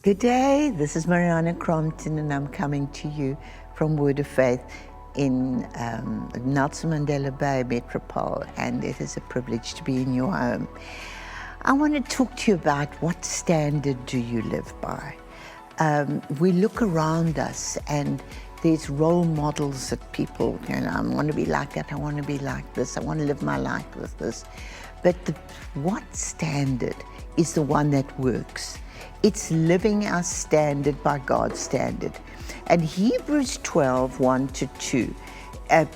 Good day, this is Mariana Crompton and I'm coming to you from Word of Faith in Nelson Mandela Bay Metropole, and it is a privilege to be in your home. I want to talk to you about what standard do you live by. We look around us and there's role models that people, I want to be like that, I want to be like this, I want to live my life with this. But what standard is the one that works? It's living our standard by God's standard. And Hebrews 12, 1-2,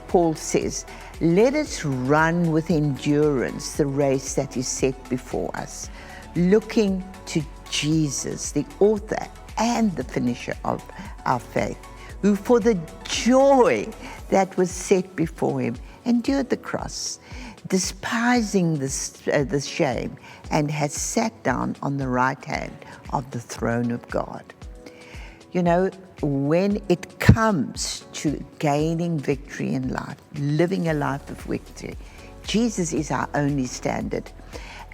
Paul says, "Let us run with endurance the race that is set before us, looking to Jesus, the author and the finisher of our faith, who for the joy that was set before him endured the cross, despising the shame, and has sat down on the right hand of the throne of God." You know, when it comes to gaining victory in life, living a life of victory, Jesus is our only standard.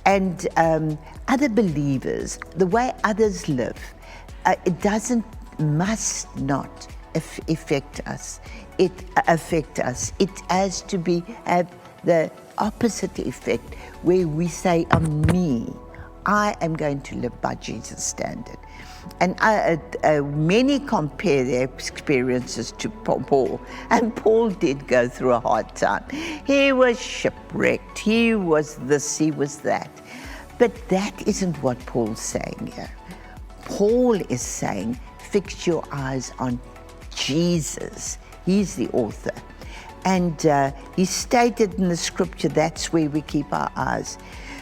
And other believers, the way others live, it must not affect us. It has to have the opposite effect, where we say, me, I am going to live by Jesus' standard. And many compare their experiences to Paul, and Paul did go through a hard time. He was shipwrecked, he was this, he was that. But that isn't what Paul's saying here. Paul is saying, fix your eyes on Jesus. He's the author. And he stated in the scripture, that's where we keep our eyes.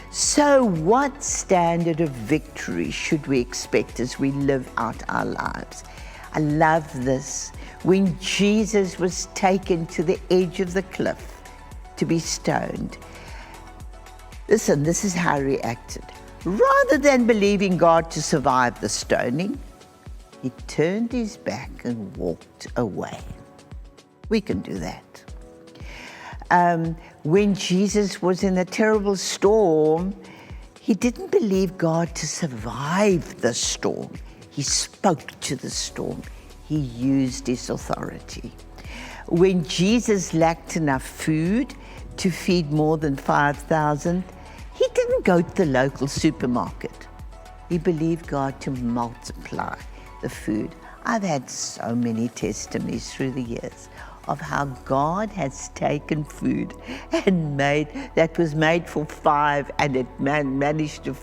So what standard of victory should we expect as we live out our lives? I love this. When Jesus was taken to the edge of the cliff to be stoned, listen, this is how he reacted. Rather than believing God to survive the stoning, he turned his back and walked away. We can do that. When Jesus was in a terrible storm, he didn't believe God to survive the storm. He spoke to the storm. He used his authority. When Jesus lacked enough food to feed more than 5,000, he didn't go to the local supermarket. He believed God to multiply the food. I've had so many testimonies through the years of how God has taken food and that was made for 5 and it managed to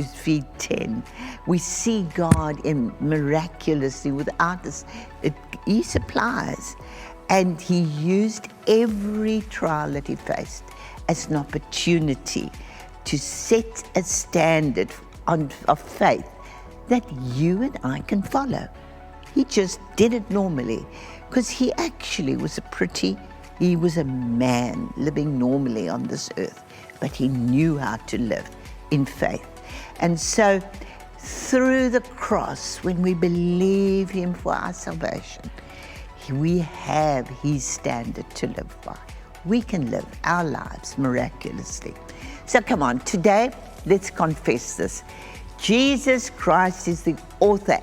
feed 10. We see God miraculously without us. He supplies, and he used every trial that he faced as an opportunity to set a standard of faith that you and I can follow. He just did it normally, because he actually was he was a man living normally on this earth, but he knew how to live in faith. And so through the cross, when we believe him for our salvation, we have his standard to live by. We can live our lives miraculously. So come on, today, let's confess this. Jesus Christ is the author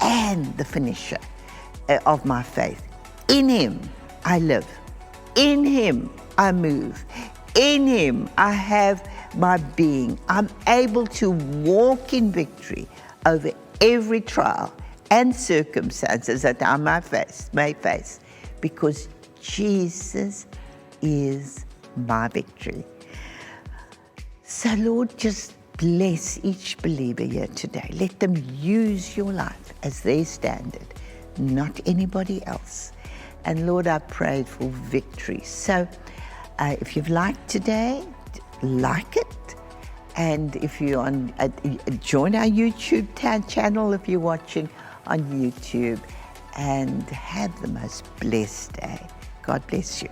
and the finisher of my faith. In him I live. In him I move. In him I have my being. I'm able to walk in victory over every trial and circumstances that I may face, because Jesus is my victory. So Lord, just bless each believer here today. Let them use your life as their standard, not anybody else. And Lord, I pray for victory. So if you've liked today, like it. And if you're join our YouTube channel if you're watching on YouTube, and have the most blessed day. God bless you.